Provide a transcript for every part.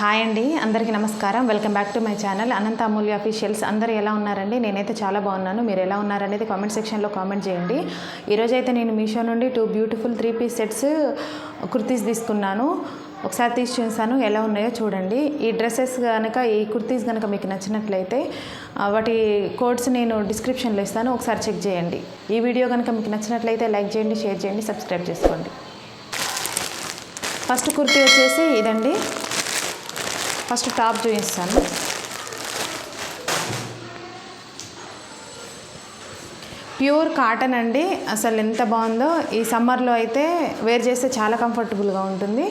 Hi అండి, అందరికీ నమస్కారం. Welcome back to my channel Anantha Amulya officials. అందరూ ఎలా ఉన్నారండి? నేనైతే చాలా బాగున్నాను. మీరు ఎలా ఉన్నారనేది కామెంట్ సెక్షన్లో కామెంట్ చేయండి. ఈరోజైతే నేను మీషో నుండి 2 బ్యూటిఫుల్ 3-పీస్ సెట్స్ కుర్తీస్ తీసుకున్నాను. ఒకసారి తీసి చూస్తాను ఎలా ఉన్నాయో చూడండి. ఈ డ్రెస్సెస్ కనుక, ఈ కుర్తీస్ కనుక మీకు నచ్చినట్లయితే వాటి కోడ్స్ నేను డిస్క్రిప్షన్లో ఇస్తాను, ఒకసారి చెక్ చేయండి. ఈ వీడియో కనుక మీకు నచ్చినట్లయితే లైక్ చేయండి, షేర్ చేయండి, సబ్స్క్రైబ్ చేసుకోండి. ఫస్ట్ కుర్తీ వచ్చేసి ఇదండి. ఫస్ట్ టాప్ చూపిస్తాను. ప్యూర్ కాటన్ అండి. అసలు ఎంత బాగుందో. ఈ సమ్మర్లో అయితే వేర్ చేస్తే చాలా కంఫర్టబుల్గా ఉంటుంది.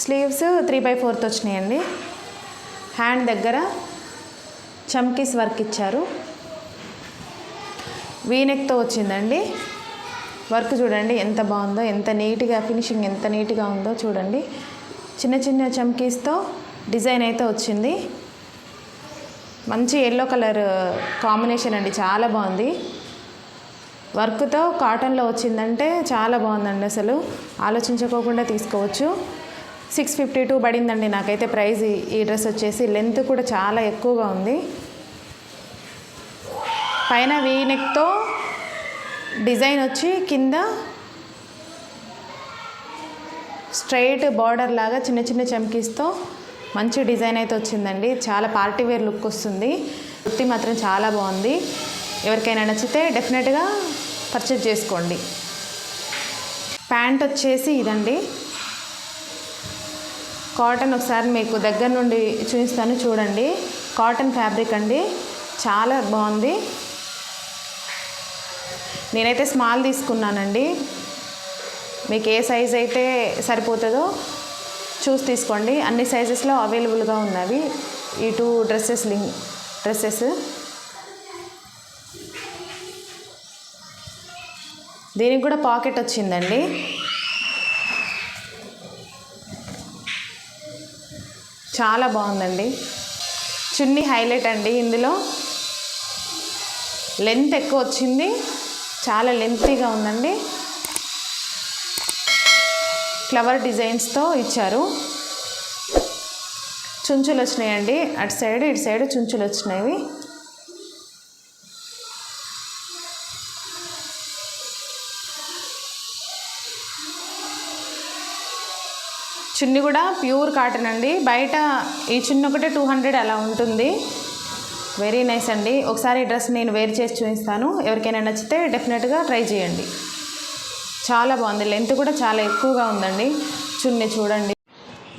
స్లీవ్స్ 3/4 వచ్చినాయండి. హ్యాండ్ దగ్గర చమ్కీస్ వర్క్ ఇచ్చారు. వీనెక్తో వచ్చిందండి. వర్క్ చూడండి ఎంత బాగుందో, ఎంత నీట్గా, ఫినిషింగ్ ఎంత నీట్గా ఉందో చూడండి. చిన్న చిన్న చమ్కీస్తో డిజైన్ అయితే వచ్చింది. మంచి ఎల్లో కలర్ కాంబినేషన్ అండి, చాలా బాగుంది. వర్క్తో కాటన్లో వచ్చిందంటే చాలా బాగుందండి. అసలు ఆలోచించుకోకుండా తీసుకోవచ్చు. 652 పడిందండి నాకైతే ప్రైస్. ఈ డ్రెస్ వచ్చేసి లెంత్ కూడా చాలా ఎక్కువగా ఉంది. పైన వీనెక్తో డిజైన్ వచ్చి కింద స్ట్రైట్ బార్డర్ లాగా చిన్న చిన్న చమ్కీస్తో మంచి డిజైన్ అయితే వచ్చిందండి. చాలా పార్టీ వేర్ లుక్ వస్తుంది. కుర్తీ మాత్రం చాలా బాగుంది. ఎవరికైనా నచ్చితే డెఫినెట్గా పర్చేజ్ చేసుకోండి. ప్యాంట్ వచ్చేసి ఇదండి. కాటన్ ఒకసారి మీకు దగ్గర నుండి చూపిస్తాను చూడండి. కాటన్ ఫ్యాబ్రిక్ అండి, చాలా బాగుంది. నేనైతే స్మాల్ తీసుకున్నానండి. మీకు ఏ సైజ్ అయితే సరిపోతుందో చూసి తీసుకోండి. అన్ని సైజెస్లో అవైలబుల్గా ఉన్నవి ఈ 2 డ్రెస్సెస్. దీనికి కూడా పాకెట్ వచ్చిందండి. చాలా బాగుందండి. చున్నీ హైలైట్ అండి. ఇందులో లెంత్ ఎక్కువ వచ్చింది, చాలా లెంతీగా ఉందండి. ఫ్లవర్ డిజైన్స్తో ఇచ్చారు. చుంచులు వచ్చినాయండి. అటు సైడ్ ఇటు సైడ్ చుంచులు వచ్చినాయి. చున్నీ కూడా ప్యూర్ కాటన్ అండి. బయట ఈ చున్నీ ఒకటే 200 అలా ఉంటుంది. వెరీ నైస్ అండి. ఒకసారి ఈ డ్రెస్ నేను వేర్ చేసి చూపిస్తాను. ఎవరికైనా నచ్చితే డెఫినెట్గా ట్రై చేయండి. చాలా బాగుంది. లెంత్ కూడా చాలా ఎక్కువగా ఉందండి. చున్నీ చూడండి.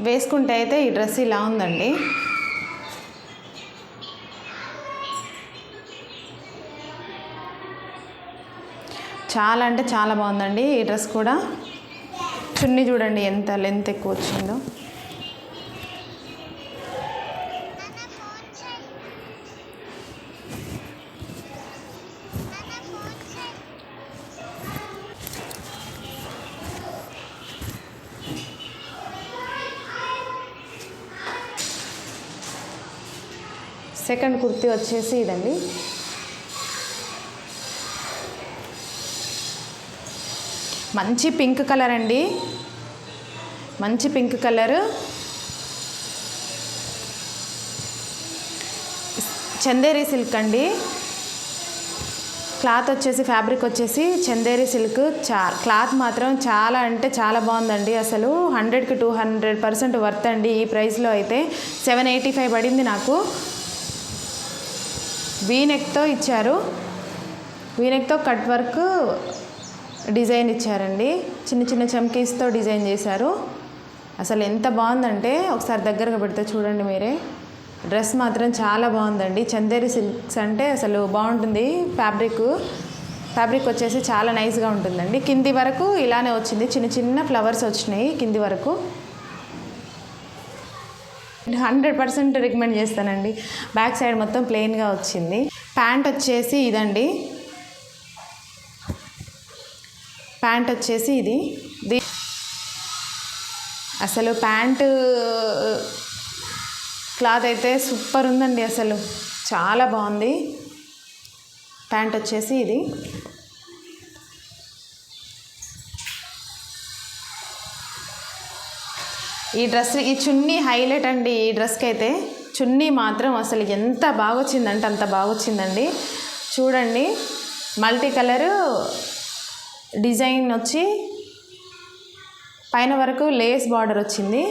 వేసుకుంటే అయితే ఈ డ్రెస్ ఇలా ఉందండి. చాలా అంటే చాలా బాగుందండి ఈ డ్రెస్ కూడా. చున్నీ చూడండి ఎంత లెంత్ ఎక్కువ వచ్చిందో. సెకండ్ కుర్తీ వచ్చేసి ఇదండి. మంచి పింక్ కలర్ అండి. మంచి పింక్ కలర్. చందేరి సిల్క్ అండి. క్లాత్ వచ్చేసి, ఫ్యాబ్రిక్ వచ్చేసి చందేరి సిల్క్. క్లాత్ మాత్రం చాలా అంటే చాలా బాగుందండి. అసలు 100కి 200% వర్త్ అండి. ఈ ప్రైస్లో అయితే 785 పడింది నాకు. వీనెక్తో ఇచ్చారు. వీనెక్తో కట్ వర్క్ డిజైన్ ఇచ్చారండి. చిన్న చిన్న చమ్కీస్తో డిజైన్ చేశారు. అసలు ఎంత బాగుందంటే ఒకసారి దగ్గరగా పెడితే చూడండి మీరే. డ్రెస్ మాత్రం చాలా బాగుందండి. చందేరి సిల్క్స్ అంటే అసలు బాగుంటుంది. ఫ్యాబ్రిక్ వచ్చేసి చాలా నైస్గా ఉంటుందండి. కింది వరకు ఇలానే వచ్చింది. చిన్న చిన్న ఫ్లవర్స్ వచ్చినాయి కింది వరకు. 100% రికమెండ్ చేస్తానండి. బ్యాక్ సైడ్ మొత్తం ప్లెయిన్గా వచ్చింది. ప్యాంట్ వచ్చేసి ఇదండి. ప్యాంట్ వచ్చేసి ఇది. అసలు ప్యాంటు క్లాత్ అయితే సూపర్ ఉందండి. అసలు చాలా బాగుంది. ప్యాంట్ వచ్చేసి ఇది. ఈ చున్నీ హైలైట్ అండి. ఈ డ్రెస్కి అయితే చున్నీ మాత్రం అసలు ఎంత బాగా వచ్చిందంటే అంత బాగా వచ్చిందండి. చూడండి, మల్టీ కలరు డిజైన్ వచ్చి పైన వరకు లేస్ బార్డర్ వచ్చింది.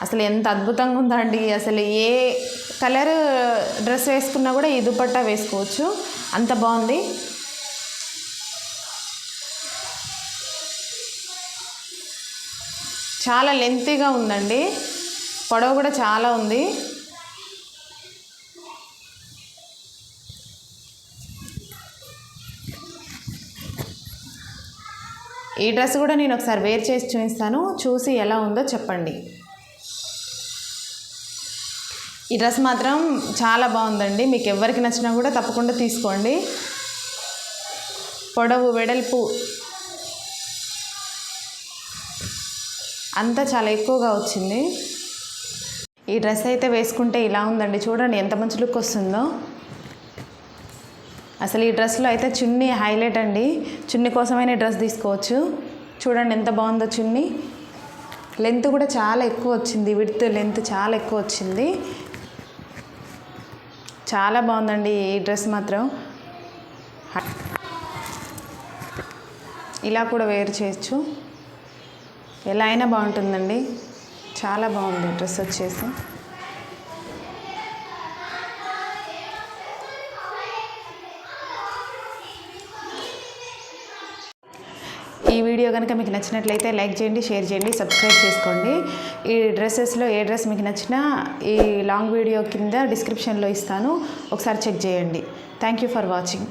అసలు ఎంత అద్భుతంగా ఉందండి. అసలు ఏ కలర్ డ్రెస్ వేసుకున్నా కూడా ఈ దుపట్టా వేసుకోవచ్చు, అంత బాగుంది. చాలా లెంతీగా ఉందండి, పొడవు కూడా చాలా ఉంది. ఈ డ్రెస్ కూడా నేను ఒకసారి వేర్ చేసి చూపిస్తాను, చూసి ఎలా ఉందో చెప్పండి. ఈ డ్రెస్ మాత్రం చాలా బాగుందండి. మీకు ఎవరికి నచ్చినా కూడా తప్పకుండా తీసుకోండి. పొడవు వెడల్పు అంతా చాలా ఎక్కువగా వచ్చింది. ఈ డ్రెస్ అయితే వేసుకుంటే ఇలా ఉందండి. చూడండి ఎంత మంచి లుక్ వస్తుందో. అసలు ఈ డ్రెస్లో అయితే చున్నీ హైలైట్ అండి. చున్నీ కోసమైన డ్రెస్ తీసుకోవచ్చు. చూడండి ఎంత బాగుందో చున్నీ. లెంత్ కూడా చాలా ఎక్కువ వచ్చింది, విడ్త్ లెంత్ చాలా ఎక్కువ వచ్చింది. చాలా బాగుందండి ఈ డ్రెస్ మాత్రం. ఇలా కూడా వేర్ చేయొచ్చు, ఎలా అయినా బాగుంటుందండి. చాలా బాగుంది డ్రెస్ వచ్చేసి. ఈ వీడియో కనుక మీకు నచ్చినట్లయితే లైక్ చేయండి, షేర్ చేయండి, సబ్స్క్రైబ్ చేసుకోండి. ఈ డ్రెస్సెస్లో ఏ డ్రెస్ మీకు నచ్చినా ఈ లాంగ్ వీడియో కింద డిస్క్రిప్షన్లో ఇస్తాను, ఒకసారి చెక్ చేయండి. Thank you for watching.